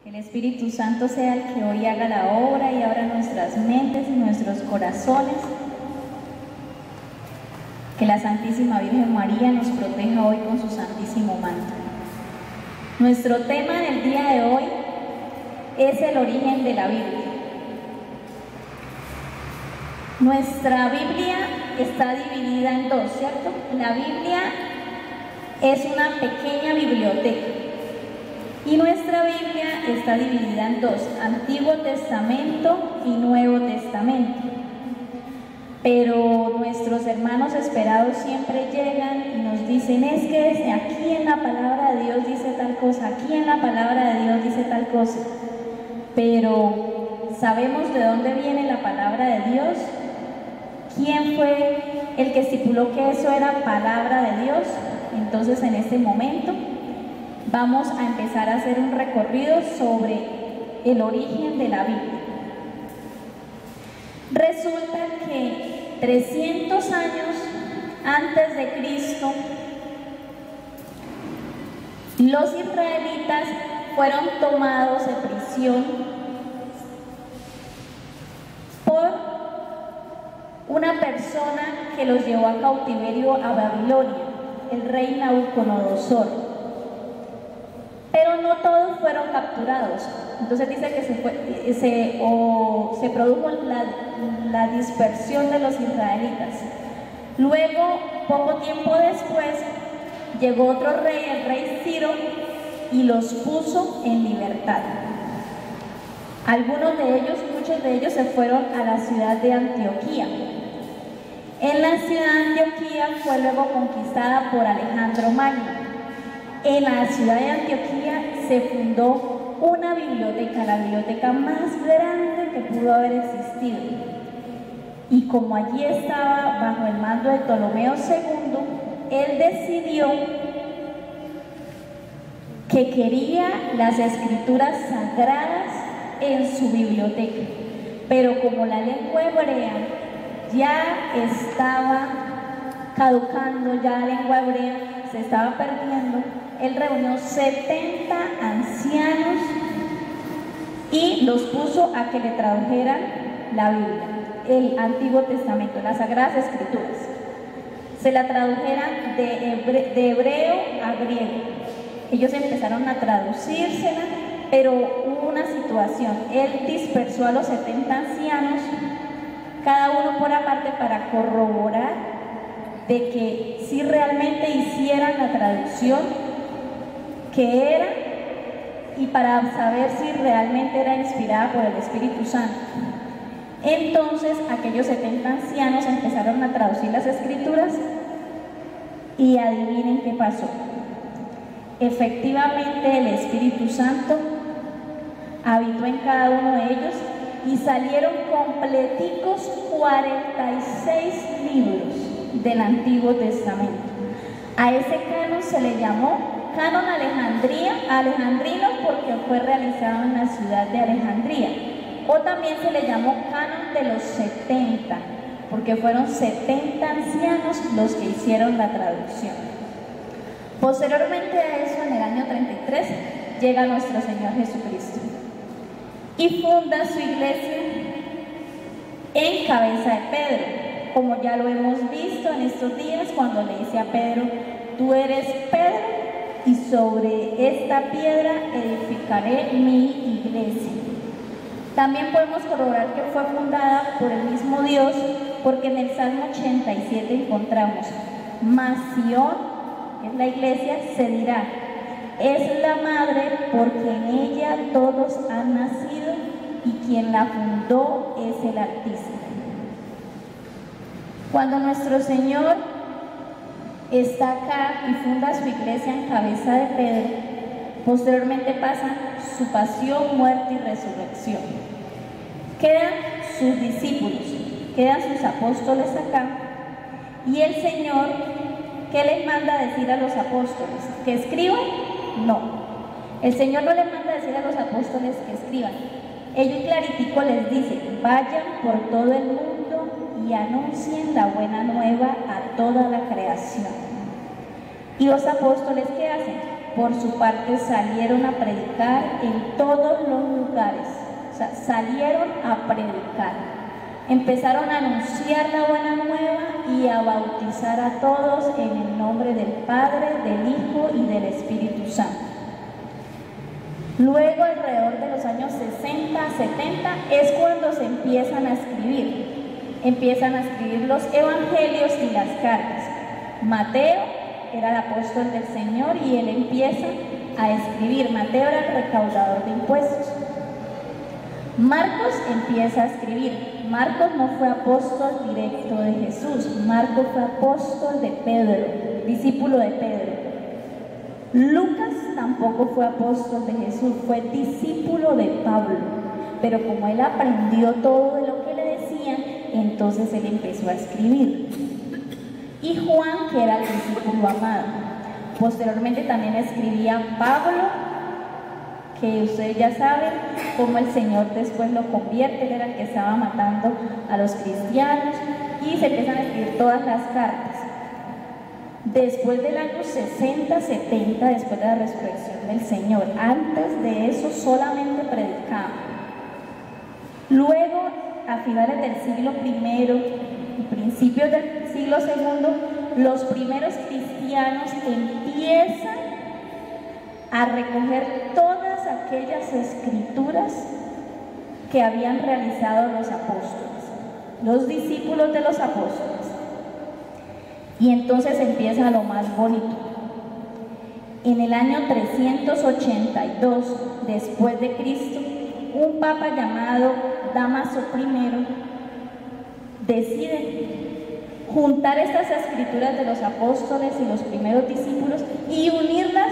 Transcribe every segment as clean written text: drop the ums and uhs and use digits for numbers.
Que el Espíritu Santo sea el que hoy haga la obra y abra nuestras mentes y nuestros corazones. Que la Santísima Virgen María nos proteja hoy con su santísimo manto. Nuestro tema del día de hoy es el origen de la Biblia. Nuestra Biblia está dividida en dos, ¿cierto? La Biblia es una pequeña biblioteca y nuestra Biblia está dividida en dos, Antiguo Testamento y Nuevo Testamento. Pero nuestros hermanos esperados siempre llegan y nos dicen, es que aquí en la palabra de Dios dice tal cosa, aquí en la palabra de Dios dice tal cosa. Pero ¿sabemos de dónde viene la palabra de Dios? ¿Quién fue el que estipuló que eso era palabra de Dios? Entonces en este momento vamos a empezar a hacer un recorrido sobre el origen de la Biblia. Resulta que 300 años antes de Cristo, los israelitas fueron tomados de prisión por una persona que los llevó a cautiverio a Babilonia, el rey Nabucodonosor. Pero no todos fueron capturados. Entonces dice que se produjo la dispersión de los israelitas. Luego, poco tiempo después, llegó otro rey, el rey Ciro, y los puso en libertad. Muchos de ellos se fueron a la ciudad de Antioquía. En la ciudad de Antioquía fue luego conquistada por Alejandro Magno. En la ciudad de Antioquía se fundó una biblioteca, la biblioteca más grande que pudo haber existido. Y como allí estaba bajo el mando de Ptolomeo II, él decidió que quería las escrituras sagradas en su biblioteca. Pero como la lengua hebrea ya estaba caducando, ya la lengua hebrea se estaba perdiendo, él reunió 70 ancianos y los puso a que le tradujeran la Biblia, el Antiguo Testamento, las Sagradas Escrituras. Se la tradujeran de hebreo a griego. Ellos empezaron a traducírsela, pero hubo una situación. Él dispersó a los 70 ancianos, cada uno por aparte, para corroborar de que si realmente hicieran la traducción que era y para saber si realmente era inspirada por el Espíritu Santo. Entonces aquellos 70 ancianos empezaron a traducir las escrituras y adivinen qué pasó. Efectivamente el Espíritu Santo habitó en cada uno de ellos y salieron completicos 46 libros del Antiguo Testamento. A ese canon se le llamó Canon alejandrino porque fue realizado en la ciudad de Alejandría, o también se le llamó Canon de los 70 porque fueron 70 ancianos los que hicieron la traducción. Posteriormente a eso, en el año 33, llega nuestro Señor Jesucristo y funda su iglesia en cabeza de Pedro, como ya lo hemos visto en estos días cuando le dice a Pedro, tú eres Pedro y sobre esta piedra edificaré mi iglesia. También podemos corroborar que fue fundada por el mismo Dios, porque en el Salmo 87 encontramos, mas Sión, que es la iglesia, se dirá, es la madre porque en ella todos han nacido y quien la fundó es el Altísimo. Cuando nuestro Señor está acá y funda su iglesia en cabeza de Pedro, posteriormente pasa su pasión, muerte y resurrección. Quedan sus discípulos, quedan sus apóstoles acá, y el Señor, ¿qué les manda a decir a los apóstoles? ¿Que escriban? No. El Señor no les manda a decir a los apóstoles que escriban. Ellos claritico les dice, vayan por todo el mundo y anuncien la buena nueva a toda la creación. ¿Y los apóstoles qué hacen? por su parte, salieron a predicar en todos los lugares. O sea, salieron a predicar. Empezaron a anunciar la buena nueva y a bautizar a todos en el nombre del Padre, del Hijo y del Espíritu Santo. Luego, alrededor de los años 60, 70, es cuando se empiezan a escribir. Empiezan a escribir los evangelios y las cartas. Mateo era el apóstol del Señor y él empieza a escribir. Mateo era el recaudador de impuestos. Marcos empieza a escribir. Marcos no fue apóstol directo de Jesús. Marcos fue apóstol de Pedro, discípulo de Pedro. Lucas tampoco fue apóstol de Jesús, fue discípulo de Pablo. Pero como él aprendió todo de lo que le decían, entonces él empezó a escribir. Y Juan, que era el discípulo amado. Posteriormente también escribía Pablo, que ustedes ya saben cómo el Señor después lo convierte, él era el que estaba matando a los cristianos, y se empiezan a escribir todas las cartas. Después del año 60, 70, después de la resurrección del Señor, antes de eso solamente predicaban. Luego, a finales del siglo I, principios del siglo II, los primeros cristianos empiezan a recoger todas aquellas escrituras que habían realizado los apóstoles, los discípulos de los apóstoles. Y entonces empieza lo más bonito. En el año 382 después de Cristo, un papa llamado Dámaso I decide juntar estas escrituras de los apóstoles y los primeros discípulos y unirlas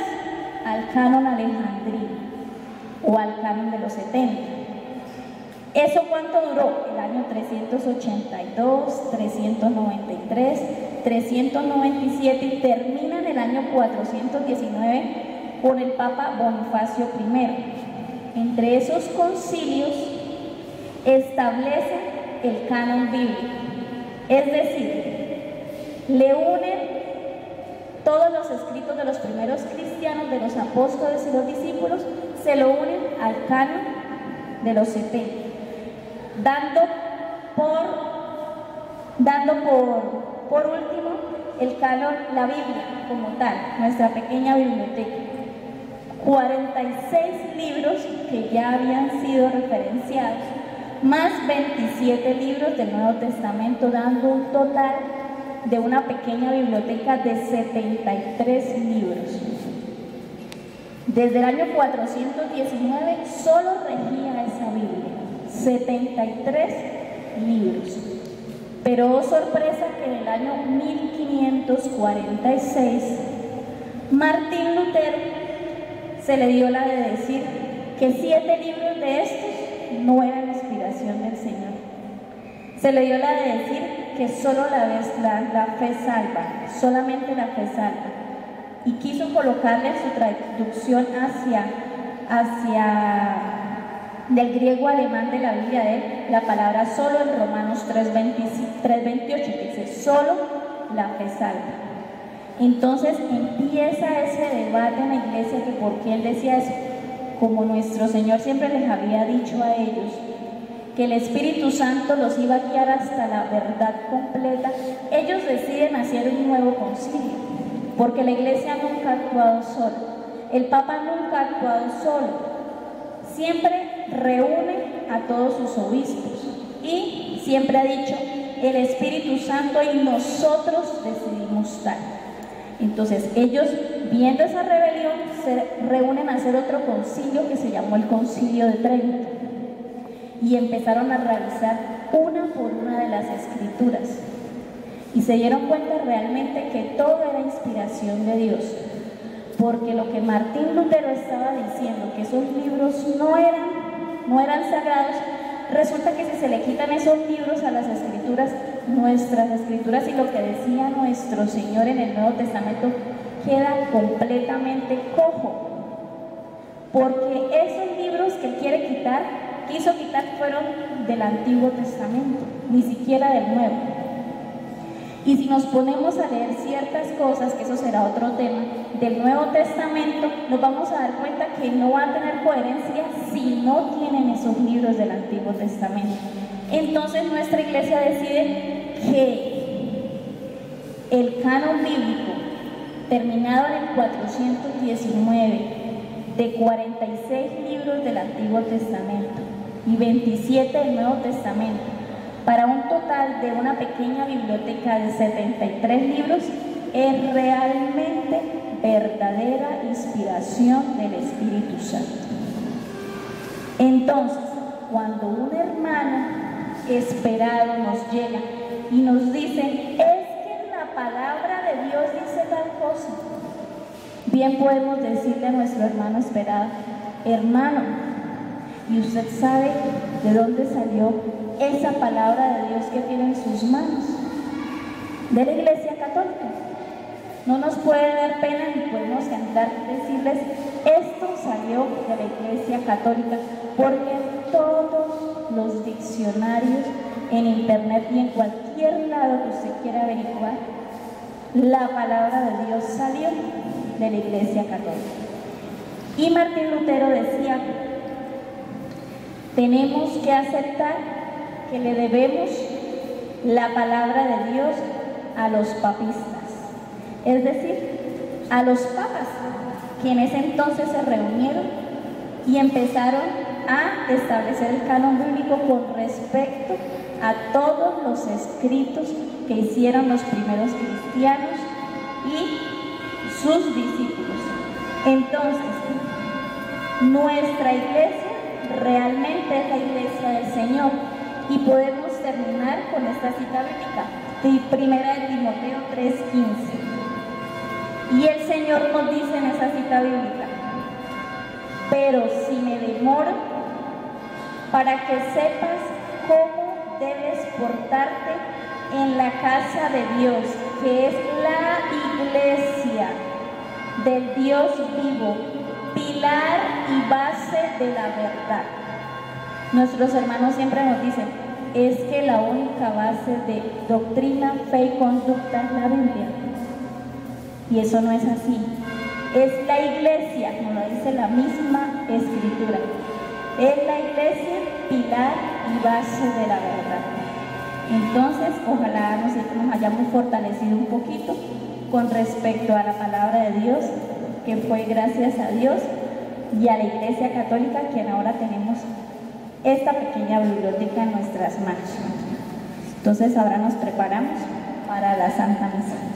al canon alejandrino o al canon de los 70. ¿Eso cuánto duró? El año 382, 393, 397 y termina en el año 419 con el Papa Bonifacio I. Entre esos concilios establecen el canon bíblico, es decir, le unen todos los escritos de los primeros cristianos, de los apóstoles y los discípulos, se lo unen al canon de los 70, dando por último el canon, la Biblia como tal, nuestra pequeña biblioteca. 46 libros que ya habían sido referenciados, más 27 libros del Nuevo Testamento, dando un total de una pequeña biblioteca de 73 libros. Desde el año 419 solo regía esa Biblia, 73 libros. Pero oh sorpresa que en el año 1546 Martín Lutero se le dio la de decir que 7 libros de estos no eran inspiración del Señor. Se le dio la de decir que solo la fe salva, solamente la fe salva. Y quiso colocarle su traducción del griego alemán de la Biblia de él, la palabra solo en Romanos 3:28, que dice solo la fe salva. Entonces empieza ese debate en la iglesia, que por qué él decía eso. Como nuestro Señor siempre les había dicho a ellos que el Espíritu Santo los iba a guiar hasta la verdad completa, ellos deciden hacer un nuevo concilio, porque la iglesia nunca ha actuado sola, el Papa nunca ha actuado solo, siempre reúne a todos sus obispos y siempre ha dicho el Espíritu Santo y nosotros decidimos tal. Entonces ellos, viendo esa rebelión, se reúnen a hacer otro concilio que se llamó el Concilio de Trento y empezaron a revisar una por una de las escrituras y se dieron cuenta realmente que todo era inspiración de Dios, porque lo que Martín Lutero estaba diciendo, que esos libros no eran sagrados, resulta que si se le quitan esos libros a las escrituras, nuestras escrituras y lo que decía nuestro Señor en el Nuevo Testamento queda completamente cojo, porque esos libros que quiere quitar, quiso quitar, fueron del Antiguo Testamento, ni siquiera del Nuevo. Y si nos ponemos a leer ciertas cosas, que eso será otro tema, del Nuevo Testamento, nos vamos a dar cuenta que no van a tener coherencia si no tienen esos libros del Antiguo Testamento. Entonces nuestra iglesia decide que el canon bíblico, terminado en el 419, de 46 libros del Antiguo Testamento y 27 del Nuevo Testamento, para un total de una pequeña biblioteca de 73 libros, es realmente verdadera inspiración del Espíritu Santo. Entonces, cuando un hermano esperado nos llega y nos dice, es que la palabra de Dios dice tal cosa, bien podemos decirle a nuestro hermano esperado, hermano, ¿y usted sabe de dónde salió esa palabra de Dios que tiene en sus manos? De la Iglesia Católica. No nos puede dar pena ni podemos cantar decirles, esto salió de la Iglesia Católica, porque en todos los diccionarios, en internet y en cualquier lado que usted quiera averiguar, la palabra de Dios salió de la Iglesia Católica. Y Martín Lutero decía, tenemos que aceptar que le debemos la palabra de Dios a los papistas, es decir, a los papas, que en ese entonces se reunieron y empezaron a establecer el canon bíblico con respecto a todos los escritos que hicieron los primeros cristianos y sus discípulos. Entonces, nuestra iglesia realmente es la iglesia del Señor. Y podemos terminar con esta cita bíblica, primera de Timoteo 3:15. Y el Señor nos dice en esa cita bíblica, pero si me demoro, para que sepas cómo debes portarte en la casa de Dios, que es la iglesia del Dios vivo, pilar y base de la verdad. Nuestros hermanos siempre nos dicen, es que la única base de doctrina, fe y conducta es la Biblia. Y eso no es así. Es la iglesia, como lo dice la misma Escritura. Es la iglesia, pilar y base de la verdad. Entonces, ojalá nosotros nos hayamos fortalecido un poquito con respecto a la palabra de Dios, que fue gracias a Dios y a la Iglesia Católica, quien ahora tenemos esta pequeña biblioteca en nuestras manos. Entonces ahora nos preparamos para la Santa Misa.